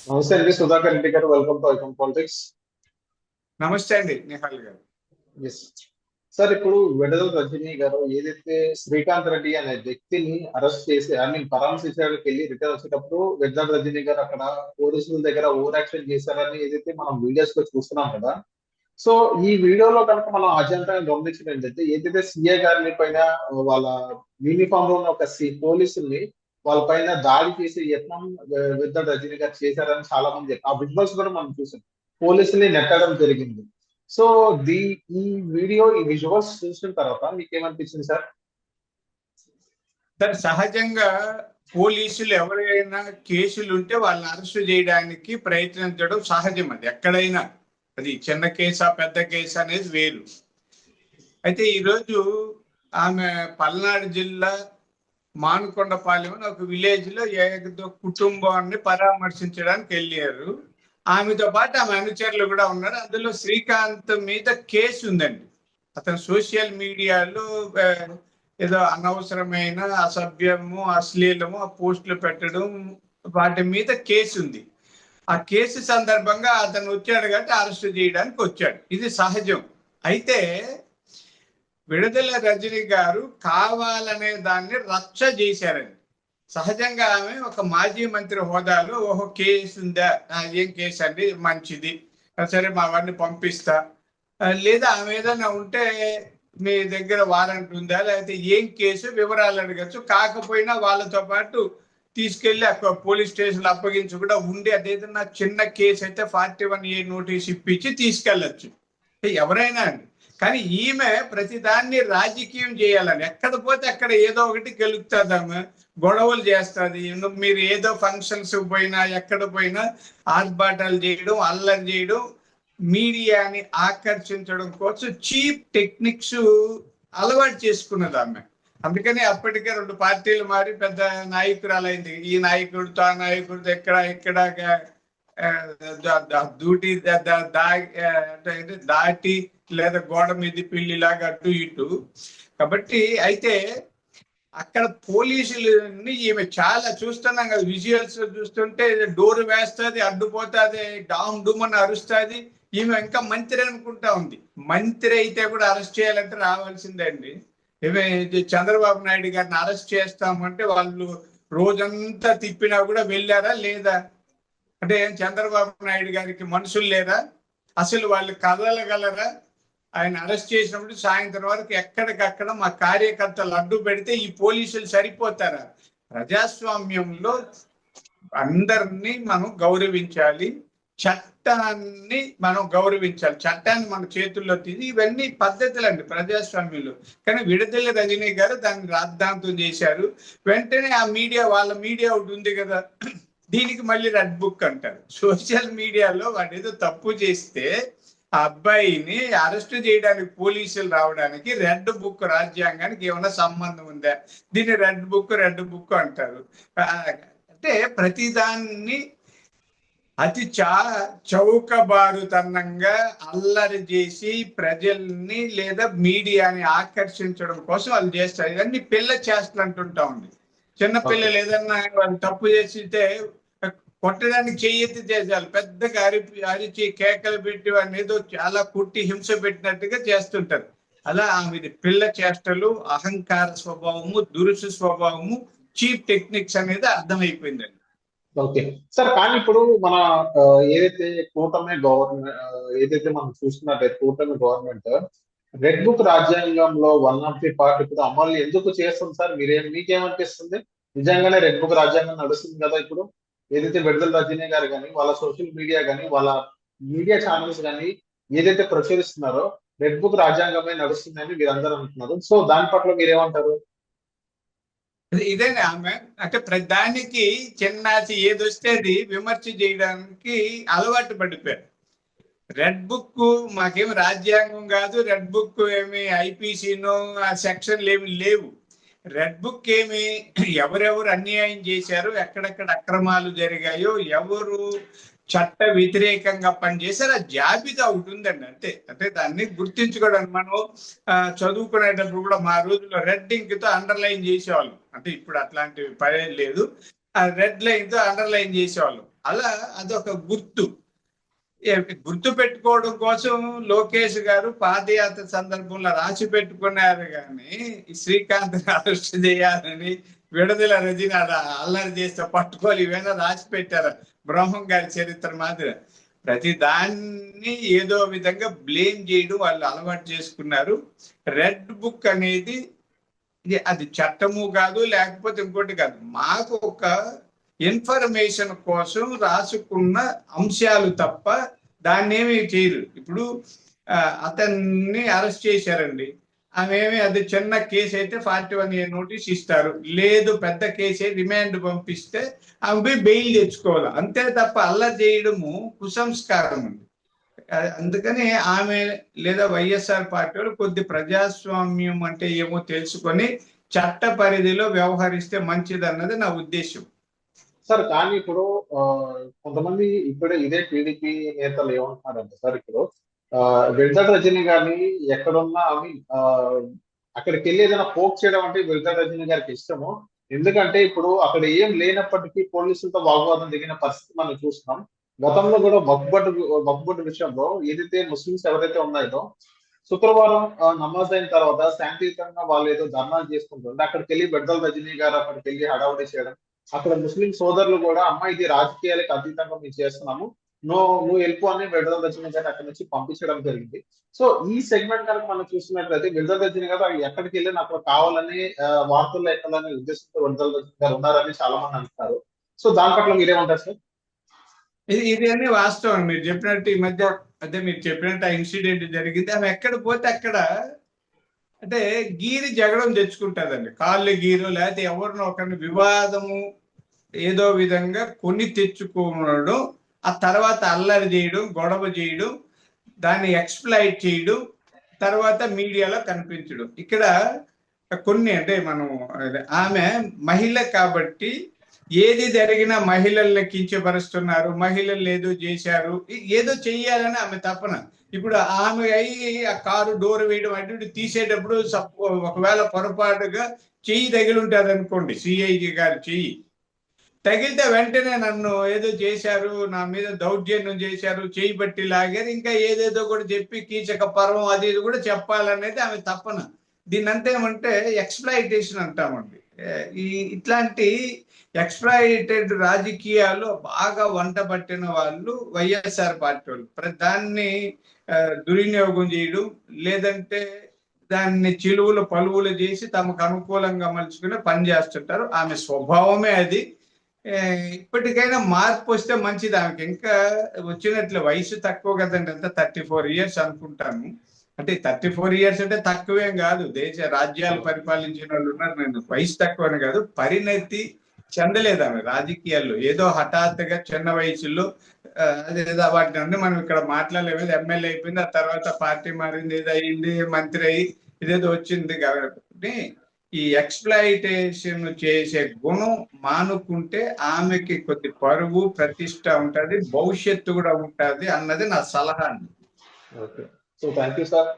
నమస్తే అండి, సుధాకర్ రెడ్డి గారు. Welcome to icon politics. నమస్తే అండి నిహాల్ గారు. ఎస్ సార్, ఇప్పుడు విడుదల రజనీ గారు ఏదైతే శ్రీకాంత్ రెడ్డి అనే వ్యక్తిని అరెస్ట్ చేసి పరామర్శించడానికి వెళ్ళి రిటర్న్ వచ్చేటప్పుడు విడుదల రజనీ గారు అక్కడ పోలీసుల దగ్గర ఓవర్ యాక్షన్ చేశారని ఏదైతే మనం వీడియోస్ లో చూస్తున్నాం కదా. సో ఈ వీడియోలో కనుక మనం అజంతా గమనించినట్లయితే ఏదైతే సిఏ గారిని పైన వాళ్ళ యూనిఫామ్ లో ఉన్న ఒక పోలీసుల్ని వాళ్ళ పైన దాడి చేసి యత్నం విడుదల రజనీ గారు చేశారని చాలా మంది ఆ విజువల్స్ కూడా మనం చూసాం. పోలీసుల్ని నెట్టడం జరిగింది. సో ది ఈ వీడియో ఈ విజువల్స్ చూసిన తర్వాత మీకు ఏమనిపించింది సార్? సార్, సహజంగా పోలీసులు ఎవరైనా కేసులు ఉంటే వాళ్ళని అరెస్ట్ చేయడానికి ప్రయత్నించడం సహజం. అది ఎక్కడైనా, అది చిన్న కేసా పెద్ద కేసా అనేది వేరు. అయితే ఈరోజు ఆమె పల్నాడు జిల్లా మానుకొండపాలెం అని ఒక విలేజ్ లో ఏదో కుటుంబాన్ని పరామర్శించడానికి వెళ్ళారు. ఆమెతో పాటు ఆమె అనుచరులు కూడా ఉన్నారు. అందులో శ్రీకాంత్ మీద కేసు ఉందండి. అతను సోషల్ మీడియాలో ఏదో అనవసరమైన అసభ్యము అశ్లీలము ఆ పోస్టులు పెట్టడం వాటి మీద కేసు ఉంది. ఆ కేసు సందర్భంగా అతను వచ్చాడు కాబట్టి అరెస్ట్ చేయడానికి వచ్చాడు. ఇది సహజం. అయితే విడుదల రజనీ గారు కావాలనే దాన్ని రచ్చ చేశారండి. సహజంగా ఆమె ఒక మాజీ మంత్రి హోదాలో ఓహో కేసు ఉందా, ఏం కేసు అండి, మంచిది, సరే మా వాడిని పంపిస్తా, లేదా ఆమె ఏదైనా ఉంటే మీ దగ్గర వారెంట్ ఉందా, లేకపోతే ఏం కేసు వివరాలు అడగచ్చు. కాకపోయినా వాళ్ళతో పాటు తీసుకెళ్లి పోలీస్ స్టేషన్ అప్పగించి కూడా ఉండి అదేదన్నా చిన్న కేసు అయితే 41A నోటీస్ ఇప్పించి తీసుకెళ్లొచ్చు ఎవరైనా అండి. కానీ ఈమె ప్రతిదాన్ని రాజకీయం చేయాలని ఎక్కడ పోతే అక్కడ ఏదో ఒకటి గెలుపుతుందామె, గొడవలు చేస్తుంది. మీరు ఏదో ఫంక్షన్స్ పోయినా ఎక్కడ పోయినా ఆర్భాటాలు చేయడం, అల్లరి చేయడం, మీడియాని ఆకర్షించడం కోసం చీప్ టెక్నిక్స్ అలవాటు చేసుకున్నది ఆమె. అందుకని అప్పటికే 2 పార్టీలు మారి పెద్ద నాయకురాలైంది. ఈ నాయకుడితో ఆ నాయకుడితో ఇక్కడ దూటి దాటి లేదా గోడ మీద పిల్లిలాగా అటు ఇటు. కాబట్టి అయితే అక్కడ పోలీసులని ఈమె చాలా చూస్తున్నాం కదా, విజువల్స్ చూస్తుంటే డోర్ వేస్తుంది, అడ్డుపోతుంది, డామ్ డూమ్ అని అరుస్తుంది. ఈమె ఇంకా మంత్రి అనుకుంటా ఉంది. మంత్రి అయితే కూడా అరెస్ట్ చేయాలంటే రావాల్సిందండి. ఈమె చంద్రబాబు నాయుడు గారిని అరెస్ట్ చేస్తామంటే వాళ్ళు రోజంతా తిప్పినా కూడా వెళ్ళారా లేదా? అంటే చంద్రబాబు నాయుడు గారికి మనుషులు లేరా? అసలు వాళ్ళు కదలగలరా? ఆయన అరెస్ట్ చేసినప్పుడు సాయంత్రం వరకు ఎక్కడికక్కడ మా కార్యకర్తలు అడ్డు పెడితే ఈ పోలీసులు సరిపోతారా? ప్రజాస్వామ్యంలో అందరినీ మనం గౌరవించాలి, చట్టాన్ని మనం గౌరవించాలి, చట్టాన్ని మన చేతుల్లో తీసి ఇవన్నీ పద్ధతులండి ప్రజాస్వామ్యంలో. కానీ విడుదల రజనీ గారు దాన్ని రాద్ధాంతం చేశారు. వెంటనే ఆ మీడియా, వాళ్ళ మీడియా ఒకటి ఉంది కదా, దీనికి మళ్ళీ రెడ్ బుక్ అంటారు. సోషల్ మీడియాలో వాడు ఏదో తప్పు చేస్తే ఆ అబ్బాయిని అరెస్ట్ చేయడానికి పోలీసులు రావడానికి రెడ్ బుక్ రాజ్యాంగానికి ఏమైనా సంబంధం ఉందా? దీన్ని రెడ్ బుక్ అంటారు. అంటే ప్రతిదాన్ని అతి చౌకబారుతనంగా అల్లరి చేసి ప్రజల్ని లేదా మీడియాని ఆకర్షించడం కోసం వాళ్ళు చేస్తారు. ఇవన్నీ పిల్ల చేష్టలు అంటుంటా ఉంది. చిన్నపిల్లలు ఏదన్నా వాళ్ళు తప్పు చేసితే కొట్టడానికి చెయ్యెత్తి చేసేయాలి, పెద్దగా అరిచి కేకలు పెట్టి వాడిని ఏదో చాలా కుట్టి హింస పెట్టినట్టుగా చేస్తుంటారు. అలా ఆమెది పిల్ల చేష్టలు, అహంకార స్వభావము, దురుసు స్వభావము, చీప్ టెక్నిక్స్ అనేది అర్థమైపోయిందండి. ఓకే సార్, కానీ ఇప్పుడు మన ఏదైతే కూటమి గవర్నమెంట్ ఏదైతే మనం చూస్తున్నట్టే కూటమి గవర్నమెంట్ రెడ్ బుక్ రాజ్యాంగంలో 1 ఆఫ్ ది పార్ట్ ఇప్పుడు అమలు ఎందుకు చేస్తుంది సార్? మీకేమనిపిస్తుంది? నిజంగానే రెడ్ బుక్ రాజ్యాంగం నడుస్తుంది కదా ఇప్పుడు? ఏదైతే విడుదల రజనీ గారు కానీ వాళ్ళ సోషల్ మీడియా కానీ వాళ్ళ మీడియా ఛానల్స్ కానీ ఏదైతే ప్రచురిస్తున్నారో రెడ్ బుక్ రాజ్యాంగమే నడుస్తుందని మీరందరూ అంటున్నారు. సో దాని పట్ల మీరేమంటారు? ఇదేనా ఆమె అంటే దానికి చిన్నాచి ఏదొస్తే అది విమర్శ చేయడానికి అలవాటు పడిపోయారు. రెడ్ బుక్ మాకేమి రాజ్యాంగం కాదు, రెడ్ బుక్ ఏమి ఐపీసీనో ఆ సెక్షన్లు ఏమి లేవు. రెడ్ బుక్ ఏమి ఎవరెవరు అన్యాయం చేశారో, ఎక్కడెక్కడ అక్రమాలు జరిగాయో, ఎవరు చట్ట వ్యతిరేకంగా పనిచేశారు ఆ జాబితా ఒకటి ఉందండి, అంతే. అంటే దాన్ని గుర్తించుకోవడానికి మనం చదువుకునేటప్పుడు కూడా మా రోజుల్లో రెడ్ ఇంక్ తో అండర్లైన్ చేసేవాళ్ళం. అంటే ఇప్పుడు అట్లాంటి పని లేదు, ఆ రెడ్ లైన్ తో అండర్లైన్ చేసేవాళ్ళం. అలా అదొక గుర్తు పెట్టుకోవడం కోసం లోకేష్ గారు పాదయాత్ర సందర్భంలో రాసి పెట్టుకున్నారు కానీ శ్రీకాంత్ అరెస్ట్ చేయాలని, విడుదల రజని అల్లరి చేస్తే పట్టుకోవాలి, ఇవైనా రాసి పెట్టారు బ్రహ్మం గారి చరిత్ర మాదిరి. ప్రతి దాన్ని ఏదో విధంగా బ్లేమ్ చేయడం వాళ్ళు అలవాటు చేసుకున్నారు. రెడ్ బుక్ అనేది అది చట్టము కాదు, లేకపోతే ఇంకోటి కాదు, మాకు ఒక ఇన్ఫర్మేషన్ కోసం రాసుకున్న అంశాలు తప్ప దాన్ని ఏమి చేయరు. ఇప్పుడు అతన్ని అరెస్ట్ చేశారండి, ఆమె అది చిన్న కేసు అయితే 41A నోటీస్ ఇస్తారు, లేదు పెద్ద కేసు రిమాండ్ పంపిస్తే ఆమె బెయిల్ తెచ్చుకోవాలి, అంతే తప్ప అల్లరి చేయడము కుసంస్కారం ఉంది. అందుకని ఆమె లేదా వైఎస్ఆర్ పార్టీ వాళ్ళు కొద్ది ప్రజాస్వామ్యం అంటే ఏమో తెలుసుకొని చట్ట పరిధిలో వ్యవహరిస్తే మంచిది అన్నది నా ఉద్దేశం. సార్ కానీ ఇప్పుడు కొంతమంది ఇప్పుడు ఇదే టీడీపీ నేతలు ఏమంటున్నారంటే సార్, ఇప్పుడు విడుదల రజని గారిని ఎక్కడున్నా అక్కడికి వెళ్ళి ఏదైనా పోక్ చేయడం అంటే విడుదల రజని గారికి ఇష్టము. ఎందుకంటే ఇప్పుడు అక్కడ ఏం లేనప్పటికీ పోలీసులతో వాగ్వాదం దిగిన పరిస్థితి మనం చూస్తున్నాం. గతంలో కూడా వక్బోర్డు విషయంలో ఏదైతే ముస్లింస్ ఎవరైతే ఉన్నాయో శుక్రవారం నమాజ్ అయిన తర్వాత శాంతియుతంగా వాళ్ళు ఏదో ధర్నాలు చేసుకుంటుంటే అక్కడికి వెళ్ళి విడుదల రజని గారు అక్కడికి వెళ్ళి హడావుడి చేయడం, అక్కడ ముస్లిం సోదరులు కూడా అమ్మ ఇది రాజకీయాలకు అతీతంగా మేము చేస్తున్నాము, నువ్వు వెళ్ళిపో అని విడుదల రజని గారిని అక్కడి నుంచి పంపించడం జరిగింది. సో ఈ సెగ్మెంట్ కనుక మనం చూస్తున్నట్లయితే విడుదల రజని గారు ఎక్కడికి వెళ్ళినా అక్కడ కావాలని వార్తల్లో ఎక్కాలనే ఉద్దేశంతో విడుదల రజని గారు ఉన్నారని చాలా మంది అంటారు. సో దాని పట్ల మీరేమంటారు సార్? ఇది అన్ని వాస్తవం. మీరు చెప్పినట్టు ఈ మధ్య అదే మీరు చెప్పినట్టు ఆ ఇన్సిడెంట్ జరిగింది. ఆమె ఎక్కడ పోతే అక్కడ అంటే గీరి జగడం తెచ్చుకుంటుందండి, కాళ్ళు గీరు లేకపోతే ఎవరినో ఒకరిని వివాదము ఏదో విధంగా కొని తెచ్చుకోవడం, ఆ తర్వాత అల్లరి చేయడం, గొడవ చేయడం, దాన్ని ఎక్స్ప్లాయిట్ చేయడం, తర్వాత మీడియాలో కనిపించడం. ఇక్కడ కొన్ని అంటే మనం ఆమె మహిళ కాబట్టి ఏది జరిగినా మహిళల్ని కించపరుస్తున్నారు, మహిళలు ఏదో చేశారు, ఏదో చెయ్యాలని ఆమె తపన. ఇప్పుడు ఆమె అయ్యి ఆ కారు డోర్ వేయడం అటు తీసేటప్పుడు ఒకవేళ పొరపాటుగా చెయ్యి తగిలి ఉంటుంది అనుకోండి, సిఐజీ గారు చెయ్యి తగిలితే వెంటనే నన్ను ఏదో చేశారు, నా మీద దౌర్జన్యం చేశారు, చెయ్యి బట్టి లాగారు, ఇంకా ఏదేదో కూడా చెప్పి కీచక పర్వం అది ఇది కూడా చెప్పాలనేది ఆమె తపన. దీన్ని అంతేమంటే ఎక్స్ప్లాయిటేషన్ అంటామండి. ఇట్లాంటి ఎక్స్ప్లాయిటెడ్ రాజకీయాలు బాగా వంట పట్టిన వాళ్ళు వైఎస్ఆర్ పార్టీ వాళ్ళు. దాన్ని దుర్వినియోగం చేయడం, లేదంటే దాన్ని చిలువులు పలువులు చేసి తమకు అనుకూలంగా మలుచుకుని పని చేస్తుంటారు. ఆమె స్వభావమే అది. ఇప్పటికైనా మార్పు వస్తే మంచిది. ఆమెకి ఇంకా వచ్చినట్లు వయసు తక్కువ కదండి, అంతా 34 years అనుకుంటాను. అంటే 34 years అంటే తక్కువేం కాదు, దేశ రాజ్యాలు పరిపాలించిన వాళ్ళు ఉన్నారు. నేను వయసు తక్కువ అని కాదు, పరిణతి చెందలేదు ఆమె రాజకీయాల్లో. ఏదో హఠాత్తుగా చిన్న వయసులో అదేదో వాటిని అన్నీ మనం ఇక్కడ మాట్లాడలేదు. ఎమ్మెల్యే అయిపోయింది, ఆ తర్వాత పార్టీ మారింది, ఏదో అయింది, మంత్రి అయ్యి ఇదేదో వచ్చింది. కాబట్టి ఈ ఎక్స్ప్లాయిటేషన్ చేసే గుణం మానుకుంటే ఆమెకి కొద్ది పరువు ప్రతిష్ట ఉంటుంది, భవిష్యత్తు కూడా ఉంటుంది అన్నది నా సలహా. Okay, so thank you sir.